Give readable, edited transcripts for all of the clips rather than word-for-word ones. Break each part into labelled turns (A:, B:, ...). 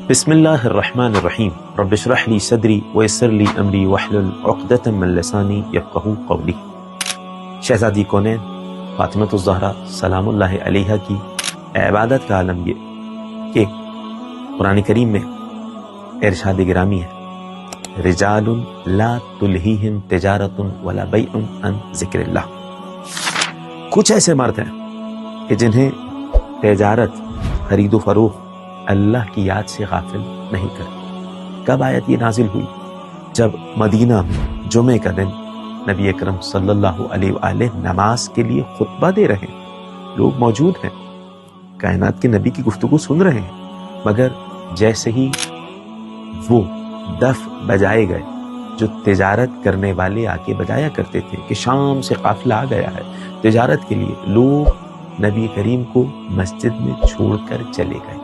A: بسم اللہ الرحمن الرحیم رب اشرح لی صدری ویسر لی امری واحلل عقدۃ من لسانی یفقہوا قولی۔ شہزادی کونین فاطمۃ الزہرا سلام اللہ علیہا کی عبادت کا عالم یہ کہ قرآن کریم میں ارشاد گرامی ہے، رجال لا تلہیہم تجارت ولا بیع عن ذکر اللہ۔ کچھ ایسے مرد ہیں کہ جنہیں تجارت، خرید و فروخت اللہ کی یاد سے غافل نہیں کرتی۔ کب آیت یہ نازل ہوئی؟ جب مدینہ میں جمعے کا دن نبی اکرم صلی اللہ علیہ وآلہ نماز کے لیے خطبہ دے رہے ہیں، لوگ موجود ہیں، کائنات کے نبی کی گفتگو سن رہے ہیں، مگر جیسے ہی وہ دف بجائے گئے جو تجارت کرنے والے آ کے بجایا کرتے تھے کہ شام سے قافلہ آ گیا ہے تجارت کے لیے، لوگ نبی کریم کو مسجد میں چھوڑ کر چلے گئے۔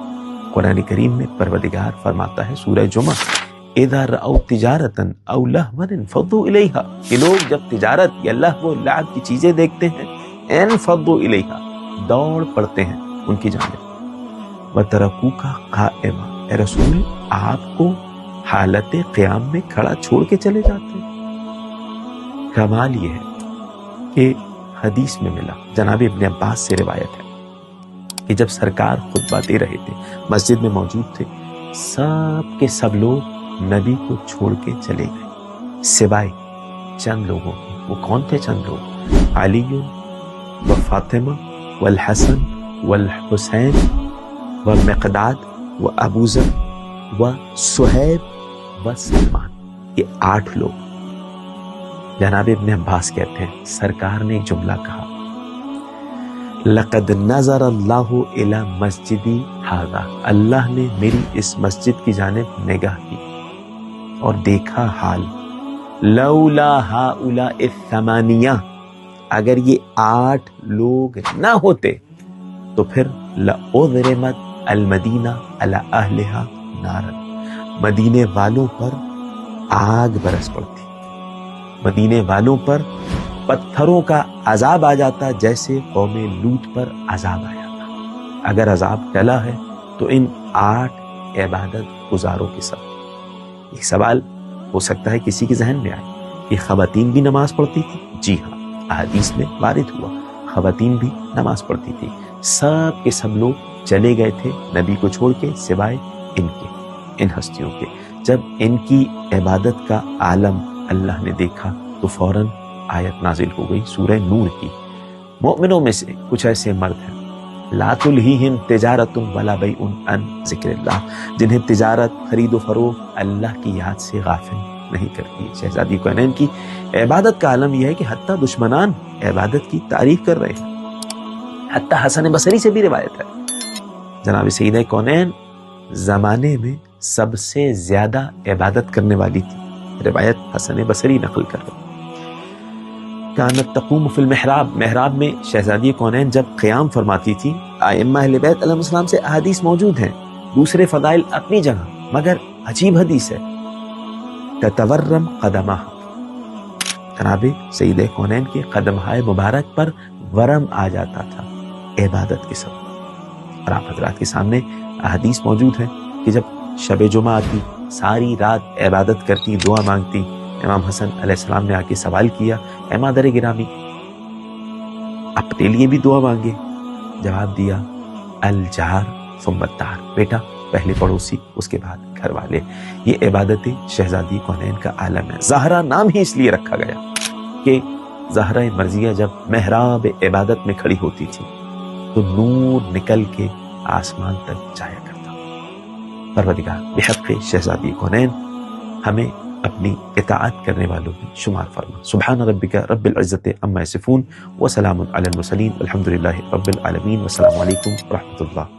A: قرآن کریم میں پروردگار فرماتا ہے سورہ جمعہ، اذا رأوا تجارتا او لہوا انفضوا الیہا، کہ لوگ جب تجارت یا لہو و لعب کی چیزیں دیکھتے ہیں انفضوا الیہا، دوڑ پڑتے ہیں ان کی جانب۔ وترکوک قائما، اے رسول آپ کو حالت قیام میں کھڑا چھوڑ کے چلے جاتے ہیں۔ کمال یہ ہے کہ حدیث میں ملا، جناب ابن عباس سے روایت ہے کہ جب سرکار خطبہ دے رہے تھے، مسجد میں موجود تھے، سب کے سب لوگ نبی کو چھوڑ کے چلے گئے سوائے چند لوگوں کے۔ وہ کون تھے چند لوگ؟ علی و فاطمہ والحسن والحسین و مقداد و ابوذر و صہیب و سلمان، یہ 8 لوگ۔ جناب ابن عباس کہتے ہیں سرکار نے ایک جملہ کہا، لقد نظر اللہ الی مسجدی ھذا، اللہ نے میری اس مسجد کی جانب نگاہ کی اور دیکھا حال، لولا ہؤلاء الثمانیہ، اگر یہ 8 لوگ نہ ہوتے تو پھر لأضرمت المدینہ علی اہلہا نارا، مدینے والوں پر آگ برس پڑتی، مدینے والوں پر پتھروں کا عذاب آ جاتا جیسے قوم لوط پر عذاب آیا تھا۔ اگر عذاب ٹلا ہے تو ان 8 عبادت گزاروں کے ساتھ۔ ایک سوال ہو سکتا ہے کسی کے ذہن میں آئے کہ خواتین بھی نماز پڑھتی تھی؟ جی ہاں، احادیث میں وارد ہوا خواتین بھی نماز پڑھتی تھی۔ سب کے سب لوگ چلے گئے تھے نبی کو چھوڑ کے سوائے ان ہستیوں کے۔ جب ان کی عبادت کا عالم اللہ نے دیکھا تو فوراً آیت نازل ہو گئی سورہ نور کی۔ مومنوں میں سے کچھ ایسے مرد ہیں، لا تلہیہم تجارت ولا بیع عن ذکر اللہ، جنہیں تجارت، خرید و فروخت اللہ کی یاد سے غافل نہیں کرتی۔ شہزادی کونین کی عبادت کا عالم یہ ہے کہ حتیٰ دشمنان عبادت کی تعریف کر رہے ہیں۔ حتیٰ حسن بصری سے بھی روایت ہے، جناب سیدہ کونین زمانے میں سب سے زیادہ عبادت کرنے والی تھی، روایت حسن بصری نقل کر رہے ہیں۔ کانت تقوم فی المحراب، محراب میں شہزادی کونین جب قیام فرماتی تھی، ائمہ اہل بیت علیہ السلام سے احادیث موجود ہیں، دوسرے فضائل اپنی جگہ، مگر عجیب حدیث ہے، تتورم قدمہ، جناب سیدہ کونین کے قدمہائے مبارک پر ورم آ جاتا تھا عبادت کے سبب۔ اور آپ حضرات کے سامنے احادیث موجود ہیں کہ جب شب جمعہ آتی، ساری رات عبادت کرتی، دعا مانگتی، امام حسن علیہ السلام نے آ کے سوال کیا، اے مادر گرامی اپنے لیے بھی دعا مانگے؟ جواب دیا، الجار ثم الدار، بیٹا پہلے پڑوسی اس کے بعد گھر والے۔ یہ عبادت شہزادی کونین کا عالم ہے۔ زہرا نام ہی اس لیے رکھا گیا کہ زہرا مرضیہ جب محراب عبادت میں کھڑی ہوتی تھی تو نور نکل کے آسمان تک جایا کرتا۔ پروردگار بحق شہزادی کونین ہمیں اپنی اطاعت کرنے والوں میں شمار فرما۔ سبحان ربک رب العزت عما یصفون وسلام علی المرسلین والحمد للہ رب العالمین، والسلام علیکم ورحمۃ اللہ۔